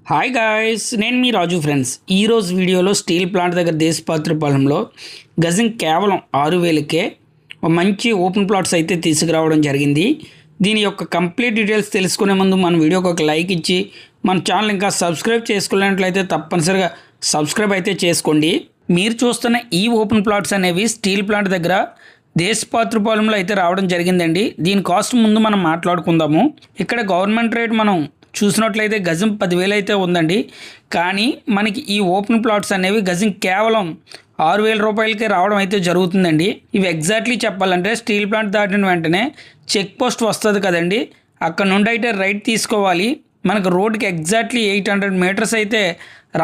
Hi guys, నేను మీ రాజు friends. ఈరోజు వీడియోలో స్టీల్ ప్లాంట్ దగ్గర దేశపాత్రపాలెంలో గజం కేవలం 6,000కే ఒక మంచి ఓపెన్ ప్లాట్స్ అయితే తీసుకురావడం జరిగింది. దీని యొక్క కంప్లీట్ డీటెయిల్స్ తెలుసుకునే ముందు మన వీడియోకి ఒక లైక్ ఇచ్చి మన ఛానల్ ఇంకా సబ్స్క్రైబ్ చేసుకున్నట్లయితే తప్పనిసరిగా సబ్స్క్రైబ్ అయితే చేసుకోండి. మీరు చూస్తున్న ఈ ఓపెన్ ప్లాట్స్ అనేవి స్టీల్ ప్లాంట్ దగ్గర దేశపాత్రపాలెంలో అయితే రావడం జరిగిందండి. దీని కాస్ట్ ముందు మనం మాట్లాడుకుందాము. ఇక్కడ గవర్నమెంట్ రేట్ మనం చూసినట్లయితే గజం 10,000 అయితే ఉందండి. కానీ మనకి ఈ ఓపెన్ ప్లాట్స్ అనేవి గజం కేవలం 6,000 రూపాయలకే రావడం అయితే జరుగుతుందండి. ఇవి ఎగ్జాక్ట్లీ చెప్పాలంటే స్టీల్ ప్లాంట్ దాటిన వెంటనే చెక్ పోస్ట్ వస్తుంది కదండి, అక్కడ నుండి అయితే రైట్ తీసుకోవాలి. మనకు రోడ్కి ఎగ్జాక్ట్లీ 800 మీటర్స్ అయితే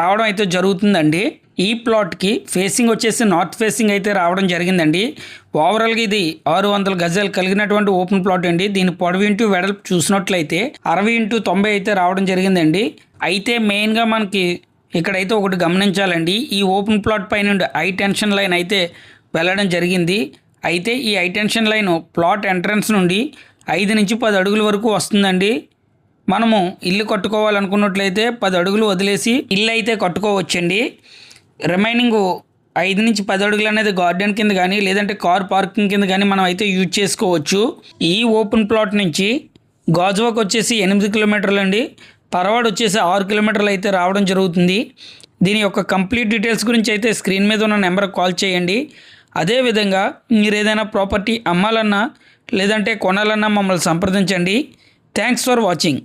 రావడం అయితే జరుగుతుందండి. ఈ ప్లాట్కి ఫేసింగ్ వచ్చేసి నార్త్ ఫేసింగ్ అయితే రావడం జరిగిందండి. ఓవరాల్గా ఇది 600 గజాలు కలిగినటువంటి ఓపెన్ ప్లాట్ అండి. దీని పొడవు ఇంటూ వెడల్పు చూసినట్లయితే 60x90 అయితే రావడం జరిగిందండి. అయితే మెయిన్గా మనకి ఇక్కడైతే ఒకటి గమనించాలండి, ఈ ఓపెన్ ప్లాట్ పై నుండి హై టెన్షన్ లైన్ అయితే వెళ్ళడం జరిగింది. అయితే ఈ high tension line plot entrance నుండి 5 నుంచి 10 అడుగుల వరకు వస్తుందండి. మనము ఇల్లు కట్టుకోవాలనుకున్నట్లయితే 10 అడుగులు వదిలేసి ఇల్లు అయితే కట్టుకోవచ్చండి. రిమైనింగ్ 5 నుంచి 10 అడుగులు అనేది గార్డెన్ కింద కానీ లేదంటే కార్ పార్కింగ్ కింద కానీ మనం అయితే యూజ్ చేసుకోవచ్చు. ఈ ఓపెన్ ప్లాట్ నుంచి గాజువాక్ వచ్చేసి 8 కిలోమీటర్లు అండి, పరవాడ్ వచ్చేసి 6 కిలోమీటర్లు అయితే రావడం జరుగుతుంది. దీని యొక్క కంప్లీట్ డీటెయిల్స్ గురించి అయితే స్క్రీన్ మీద ఉన్న నెంబర్కి కాల్ చేయండి. అదేవిధంగా మీరు ఏదైనా ప్రాపర్టీ అమ్మాలన్నా లేదంటే కొనాలన్నా మమ్మల్ని సంప్రదించండి. Thanks for watching.